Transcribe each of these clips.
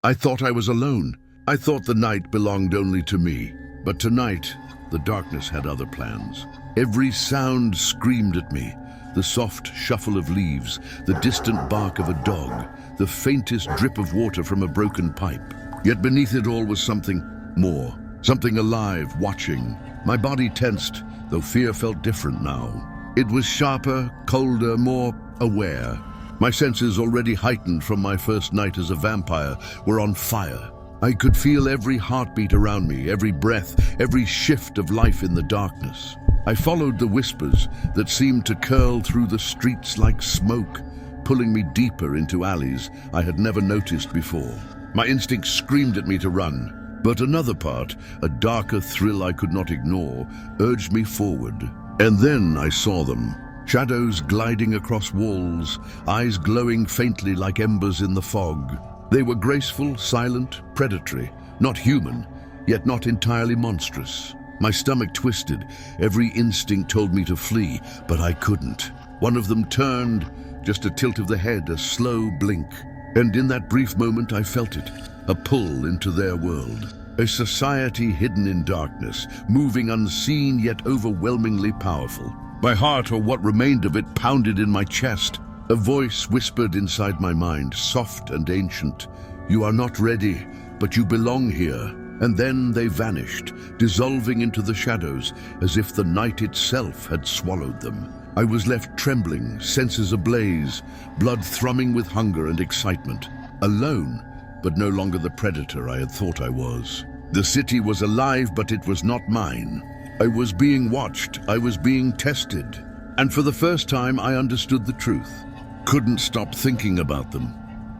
I thought I was alone. I thought the night belonged only to me. But tonight, the darkness had other plans. Every sound screamed at me. The soft shuffle of leaves, the distant bark of a dog, the faintest drip of water from a broken pipe. Yet beneath it all was something more, something alive, watching. My body tensed, though fear felt different now. It was sharper, colder, more aware. My senses, already heightened from my first night as a vampire, were on fire. I could feel every heartbeat around me, every breath, every shift of life in the darkness. I followed the whispers that seemed to curl through the streets like smoke, pulling me deeper into alleys I had never noticed before. My instinct screamed at me to run, but another part, a darker thrill I could not ignore, urged me forward. And then I saw them. Shadows gliding across walls, eyes glowing faintly like embers in the fog. They were graceful, silent, predatory, not human, yet not entirely monstrous. My stomach twisted. Every instinct told me to flee, but I couldn't. One of them turned, just a tilt of the head, a slow blink. And in that brief moment I felt it, a pull into their world. A society hidden in darkness, moving unseen yet overwhelmingly powerful. My heart, or what remained of it, pounded in my chest. A voice whispered inside my mind, soft and ancient. "You are not ready, but you belong here." And then they vanished, dissolving into the shadows, as if the night itself had swallowed them. I was left trembling, senses ablaze, blood thrumming with hunger and excitement. Alone, but no longer the predator I had thought I was. The city was alive, but it was not mine. I was being watched, I was being tested. And for the first time, I understood the truth. Couldn't stop thinking about them.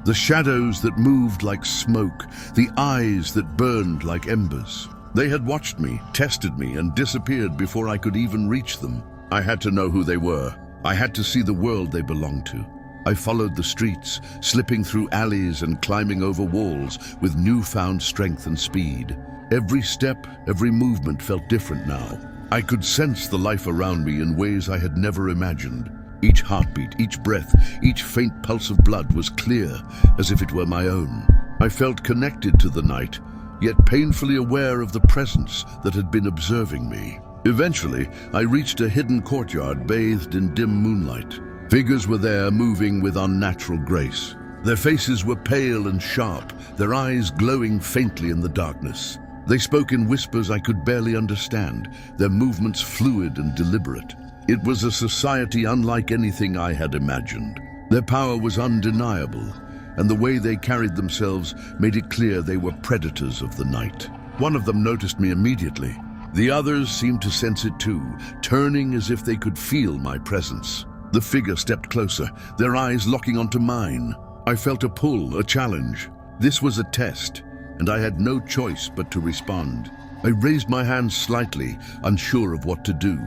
The shadows that moved like smoke, the eyes that burned like embers. They had watched me, tested me, and disappeared before I could even reach them. I had to know who they were. I had to see the world they belonged to. I followed the streets, slipping through alleys and climbing over walls with newfound strength and speed. Every step, every movement felt different now. I could sense the life around me in ways I had never imagined. Each heartbeat, each breath, each faint pulse of blood was clear, as if it were my own. I felt connected to the night, yet painfully aware of the presence that had been observing me. Eventually, I reached a hidden courtyard bathed in dim moonlight. Figures were there, moving with unnatural grace. Their faces were pale and sharp, their eyes glowing faintly in the darkness. They spoke in whispers I could barely understand, their movements fluid and deliberate. It was a society unlike anything I had imagined. Their power was undeniable, and the way they carried themselves made it clear they were predators of the night. One of them noticed me immediately. The others seemed to sense it too, turning as if they could feel my presence. The figure stepped closer, their eyes locking onto mine. I felt a pull, a challenge. This was a test, and I had no choice but to respond. I raised my hand slightly, unsure of what to do,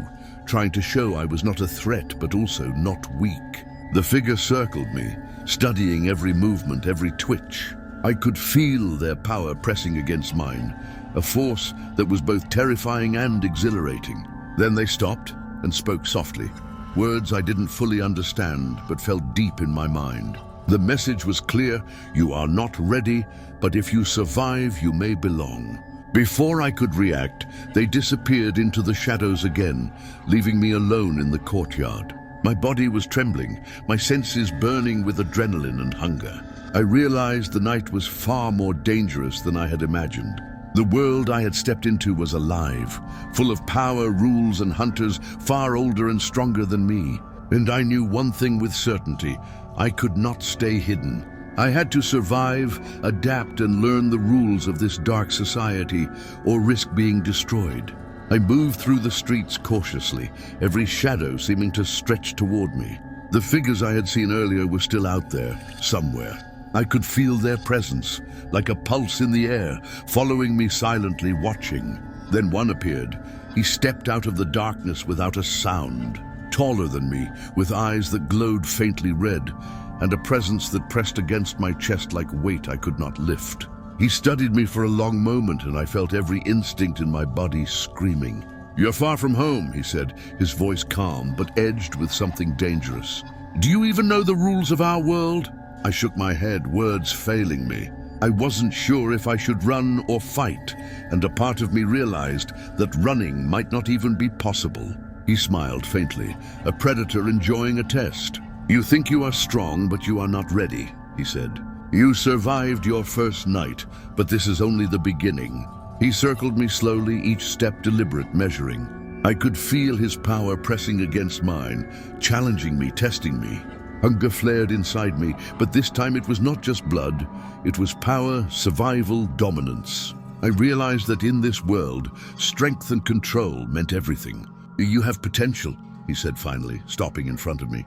trying to show I was not a threat, but also not weak. The figure circled me, studying every movement, every twitch. I could feel their power pressing against mine, a force that was both terrifying and exhilarating. Then they stopped and spoke softly, words I didn't fully understand, but felt deep in my mind. The message was clear: you are not ready, but if you survive, you may belong. Before I could react, they disappeared into the shadows again, leaving me alone in the courtyard. My body was trembling, my senses burning with adrenaline and hunger. I realized the night was far more dangerous than I had imagined. The world I had stepped into was alive, full of power, rules, and hunters far older and stronger than me. And I knew one thing with certainty: I could not stay hidden. I had to survive, adapt, and learn the rules of this dark society, or risk being destroyed. I moved through the streets cautiously, every shadow seeming to stretch toward me. The figures I had seen earlier were still out there, somewhere. I could feel their presence, like a pulse in the air, following me silently, watching. Then one appeared. He stepped out of the darkness without a sound, taller than me, with eyes that glowed faintly red, and a presence that pressed against my chest like weight I could not lift. He studied me for a long moment, and I felt every instinct in my body screaming. "You're far from home," he said, his voice calm but edged with something dangerous. "Do you even know the rules of our world?" I shook my head, words failing me. I wasn't sure if I should run or fight, and a part of me realized that running might not even be possible. He smiled faintly, a predator enjoying a test. "You think you are strong, but you are not ready," he said. "You survived your first night, but this is only the beginning." He circled me slowly, each step deliberate, measuring. I could feel his power pressing against mine, challenging me, testing me. Hunger flared inside me, but this time it was not just blood. It was power, survival, dominance. I realized that in this world, strength and control meant everything. "You have potential," he said finally, stopping in front of me.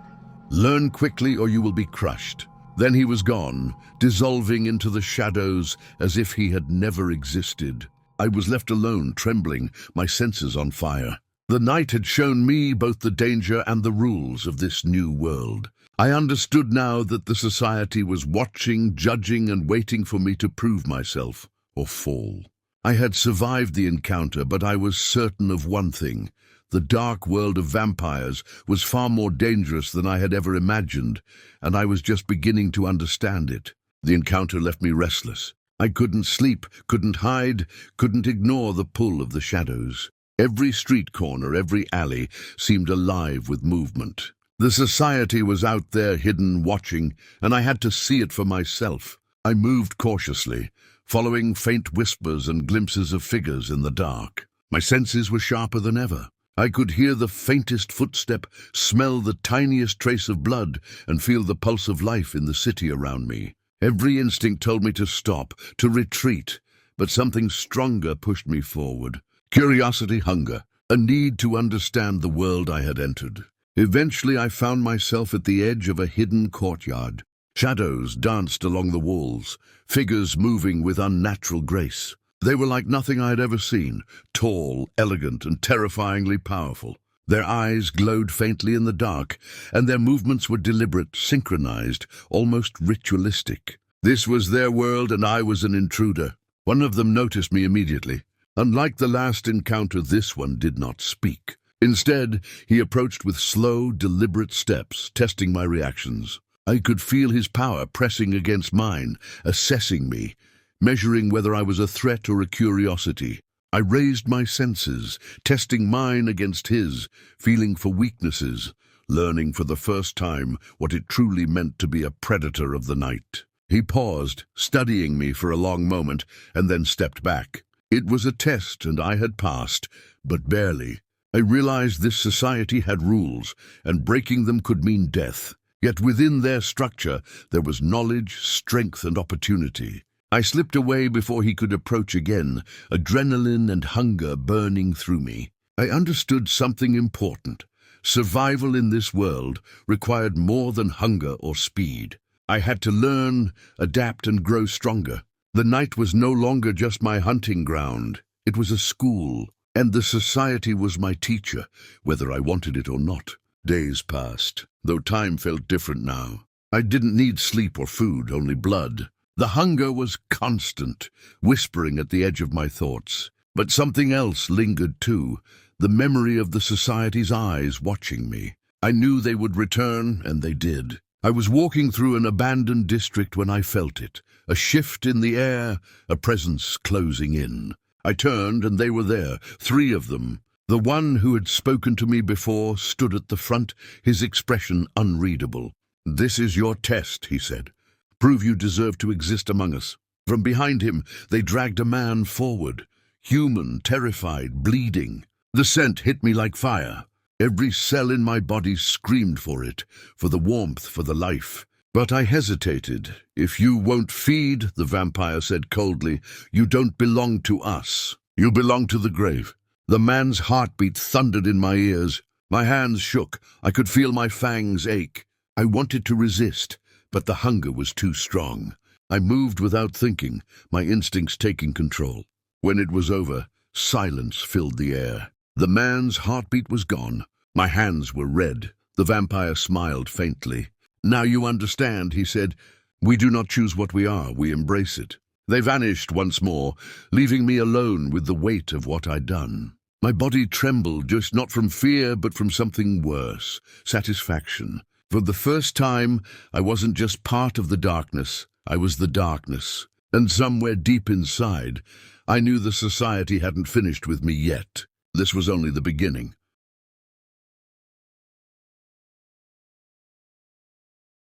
"Learn quickly or you will be crushed." Then he was gone, dissolving into the shadows as if he had never existed. I was left alone, trembling, my senses on fire. The night had shown me both the danger and the rules of this new world. I understood now that the society was watching, judging, and waiting for me to prove myself or fall. I had survived the encounter, but I was certain of one thing. The dark world of vampires was far more dangerous than I had ever imagined, and I was just beginning to understand it. The encounter left me restless. I couldn't sleep, couldn't hide, couldn't ignore the pull of the shadows. Every street corner, every alley seemed alive with movement. The society was out there, hidden, watching, and I had to see it for myself. I moved cautiously, following faint whispers and glimpses of figures in the dark. My senses were sharper than ever. I could hear the faintest footstep, smell the tiniest trace of blood, and feel the pulse of life in the city around me. Every instinct told me to stop, to retreat, but something stronger pushed me forward. Curiosity, hunger, a need to understand the world I had entered. Eventually I found myself at the edge of a hidden courtyard. Shadows danced along the walls, figures moving with unnatural grace. They were like nothing I had ever seen, tall, elegant, and terrifyingly powerful. Their eyes glowed faintly in the dark, and their movements were deliberate, synchronized, almost ritualistic. This was their world, and I was an intruder. One of them noticed me immediately. Unlike the last encounter, this one did not speak. Instead, he approached with slow, deliberate steps, testing my reactions. I could feel his power pressing against mine, assessing me, measuring whether I was a threat or a curiosity. I raised my senses, testing mine against his, feeling for weaknesses, learning for the first time what it truly meant to be a predator of the night. He paused, studying me for a long moment, and then stepped back. It was a test, and I had passed, but barely. I realized this society had rules, and breaking them could mean death. Yet within their structure, there was knowledge, strength, and opportunity. I slipped away before he could approach again, adrenaline and hunger burning through me. I understood something important. Survival in this world required more than hunger or speed. I had to learn, adapt, and grow stronger. The night was no longer just my hunting ground. It was a school, and the society was my teacher, whether I wanted it or not. Days passed, though time felt different now. I didn't need sleep or food, only blood. The hunger was constant, whispering at the edge of my thoughts. But something else lingered too, the memory of the society's eyes watching me. I knew they would return, and they did. I was walking through an abandoned district when I felt it. A shift in the air, a presence closing in. I turned, and they were there, 3 of them. The one who had spoken to me before stood at the front, his expression unreadable. "This is your test," he said. "Prove you deserve to exist among us." From behind him, they dragged a man forward, human, terrified, bleeding. The scent hit me like fire. Every cell in my body screamed for it, for the warmth, for the life. But I hesitated. "If you won't feed," the vampire said coldly, "you don't belong to us. You belong to the grave." The man's heartbeat thundered in my ears. My hands shook. I could feel my fangs ache. I wanted to resist, but the hunger was too strong. I moved without thinking, my instincts taking control. When it was over, silence filled the air. The man's heartbeat was gone. My hands were red. The vampire smiled faintly. "Now you understand," he said. "We do not choose what we are, we embrace it." They vanished once more, leaving me alone with the weight of what I'd done. My body trembled, just not from fear, but from something worse, satisfaction. For the first time, I wasn't just part of the darkness, I was the darkness. And somewhere deep inside, I knew the society hadn't finished with me yet. This was only the beginning.